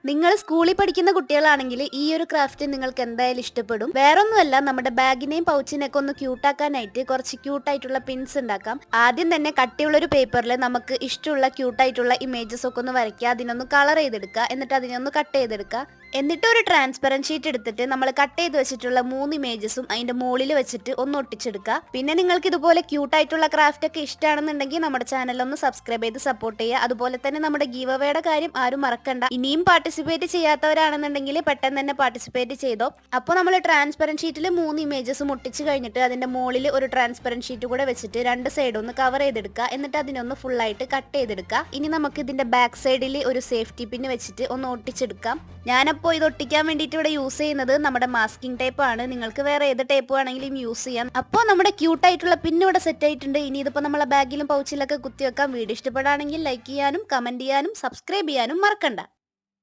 നിങ്ങൾ സ്കൂളിൽ പഠിക്കുന്ന കുട്ടികളാണെങ്കിൽ ഈ ഒരു ക്രാഫ്റ്റ് നിങ്ങൾക്ക് എന്തായാലും ഇഷ്ടപ്പെടും. വേറൊന്നുമല്ല, നമ്മുടെ ബാഗിനെയും പൗച്ചിനെയൊക്കെ ഒന്ന് ക്യൂട്ടാക്കാനായിട്ട് കുറച്ച് ക്യൂട്ടായിട്ടുള്ള പിൻസ് ഉണ്ടാക്കാം. ആദ്യം തന്നെ കട്ടിയുള്ള ഒരു പേപ്പറിൽ നമുക്ക് ഇഷ്ടമുള്ള ക്യൂട്ടായിട്ടുള്ള ഇമേജസ് ഒക്കെ ഒന്ന് വരയ്ക്കുക, അതിനൊന്ന് കളർ ചെയ്തെടുക്കുക, എന്നിട്ട് അതിനൊന്ന് കട്ട് ചെയ്തെടുക്കുക. എന്നിട്ട് ഒരു ട്രാൻസ്പെറന്റ് ഷീറ്റ് എടുത്തിട്ട് നമ്മൾ കട്ട് ചെയ്ത് വെച്ചിട്ടുള്ള 3 ഇമേജസും അതിന്റെ മുകളിൽ വെച്ചിട്ട് ഒന്ന് ഒട്ടിച്ചെടുക്കുക. പിന്നെ നിങ്ങൾക്ക് ഇതുപോലെ ക്യൂട്ടായിട്ടുള്ള ക്രാഫ്റ്റ് ഒക്കെ ഇഷ്ടമാണെന്നുണ്ടെങ്കിൽ നമ്മുടെ ചാനൽ ഒന്ന് സബ്സ്ക്രൈബ് ചെയ്ത് സപ്പോർട്ട് ചെയ്യുക. അതുപോലെ തന്നെ നമ്മുടെ ഗീവ് അവേയുടെ കാര്യം ആരും മറക്കണ്ട. ഇനിയും പാർട്ടിസിപ്പേറ്റ് ചെയ്യാത്തവരാണെന്നുണ്ടെങ്കിൽ പെട്ടെന്ന് തന്നെ പാർട്ടിസിപ്പേറ്റ് ചെയ്തോ. അപ്പോൾ നമ്മൾ ട്രാൻസ്പെറന്റ് ഷീറ്റിൽ 3 ഇമേജസും ഒട്ടിച്ച് കഴിഞ്ഞിട്ട് അതിന്റെ മുകളിൽ ഒരു ട്രാൻസ്പെറന്റ് ഷീറ്റ് കൂടെ വെച്ചിട്ട് 2 സൈഡ് ഒന്ന് കവർ ചെയ്തെടുക്കുക. എന്നിട്ട് അതിനൊന്ന് ഫുൾ ആയിട്ട് കട്ട് ചെയ്തെടുക്കുക. ഇനി നമുക്ക് ഇതിന്റെ ബാക്ക് സൈഡിൽ ഒരു സേഫ്റ്റി പിൻ വെച്ചിട്ട് ഒന്ന് ഒട്ടിച്ചെടുക്കാം. ഞാനപ്പോൾ ഇത് ഒട്ടിക്കാൻ വേണ്ടിയിട്ട് ഇവിടെ യൂസ് ചെയ്യുന്നത് നമ്മുടെ മാസ്കിംഗ് ടേപ്പ് ആണ്. നിങ്ങൾക്ക് വേറെ ഏത് ടേപ്പ് വേണമെങ്കിലും യൂസ് ചെയ്യാം. അപ്പോൾ നമ്മുടെ ക്യൂട്ടായിട്ടുള്ള പിൻ ഇവിടെ സെറ്റ് ആയിട്ടുണ്ട്. ഇനി ഇതിപ്പോൾ നമ്മളെ ബാഗിലും പൗച്ചിലൊക്കെ കുത്തിവെക്കാം. വീഡിയോ ഇഷ്ടപ്പെടുകയാണെങ്കിൽ ലൈക്ക് ചെയ്യാനും കമന്റ് ചെയ്യാനും സബ്സ്ക്രൈബ് ചെയ്യാനും മറക്കണ്ട.